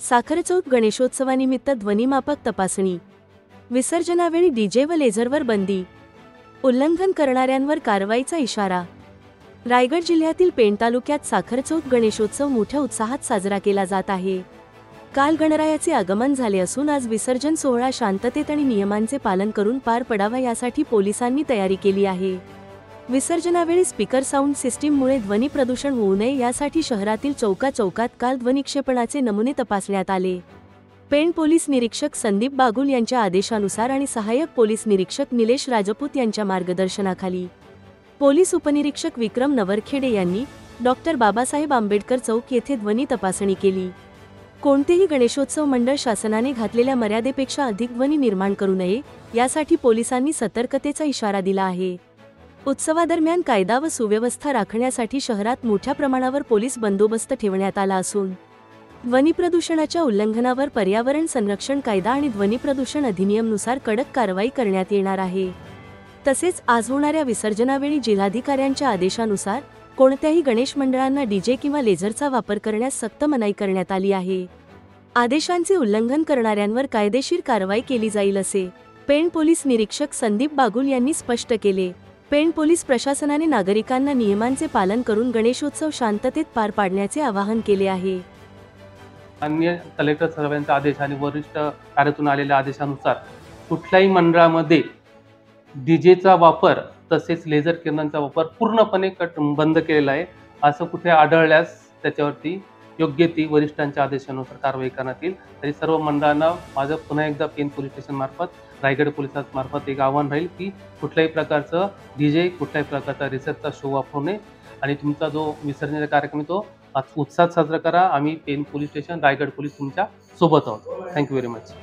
साखरचौथ गणेशोत्सवानिमित्त ध्वनिमापक तपासणी। विसर्जनावेळी डीजे व लेझरवर बंदी, उल्लंघन करणाऱ्यांवर कारवाईचा इशारा। रायगड जिल्ह्यातील पेण तालुक्यात साखरचौथ गणेशोत्सव मोठ्या उत्साहात साजरा केला जात आहे। काल गणरायाचे आगमन झाले असून आज विसर्जन सोहळा शांततेत आणि नियमांचे पालन करून पार पडावा यासाठी पोलिसांनी तयारी केली आहे। विसर्जनावेळी स्पीकर साऊंड सिस्टीममुळे ध्वनी प्रदूषण होऊ नये यासाठी शहरातील चौकात काल ध्वनिक्षेपणाचे नमुने तपासण्यात आले। पेण पोलीस निरीक्षक संदीप बागुल यांच्या आदेशानुसार आणि सहाय्यक पोलीस निरीक्षक निलेश राजपूत यांच्या मार्गदर्शनाखाली पोलीस उपनिरीक्षक विक्रम नवरखेडे यांनी डॉक्टर बाबासाहेब आंबेडकर चौक येथे ध्वनी तपासणी केली। कोणतेही गणेशोत्सव मंडळ शासनाने घातलेल्या मर्यादेपेक्षा अधिक ध्वनी निर्माण करू नये यासाठी पोलिसांनी सतर्कतेचा इशारा दिला आहे। उत्सवादरम्यान कायदा व सुव्यवस्था राखण्यासाठी शहरात मोठ्या प्रमाणावर पोलीस बंदोबस्त ठेवण्यात आला असून ध्वनी प्रदूषणाच्या उल्लंघनावर पर्यावरण संरक्षण कायदा आणि ध्वनी प्रदूषण अधिनियमानुसार कडक कारवाई करण्यात येणार आहे। तसेच आज होणाऱ्या विसर्जनावेळी जिल्हाधिकाऱ्यांच्या आदेशानुसार कोणत्याही गणेश मंडळांना डीजे किंवा लेझरचा वापर करण्यास सक्त मनाई करण्यात आली आहे। आदेशांचे उल्लंघन करणाऱ्यांवर कायदेशीर कारवाई केली जाईल असे पेण पोलीस निरीक्षक संदीप बागुल यांनी स्पष्ट केले। पेण पोलीस प्रशासनाने नागरिकांना नियमांचे पालन करून गणेशोत्सव शांततेत पार पाडण्याचे आवाहन केले आहे। अन्य कलेक्टर साहेबांचा आदेश आणि वरिष्ठ कार्यालयातून आलेल्या आदेशानुसार कुठल्याही मंडळामध्ये डीजेचा वापर तसेच लेझर किरणांचा वापर पूर्णपणे बंद केलेला आहे। असं कुठे आढळल्यास त्याच्यावरती योग्य ती वरिष्ठांच्या आदेशानुसार कारवाई करण्यात येईल। तरी सर्व मंडळांना माझं पुन्हा एकदा पेण पोलीस स्टेशन मार्फत रायगड पोलिसांमार्फत एक आव्हान राहील की कुठल्याही प्रकारचं डीजे कुठल्याही प्रकारचा रिसर्चचा शो वापरू नये आणि तुमचा जो विसर्जनाचा कार्यक्रम आहे तो उत्साहात साजरा करा। आम्ही Pen police station Raigad police तुमच्या सोबत आहोत। Thank you very much.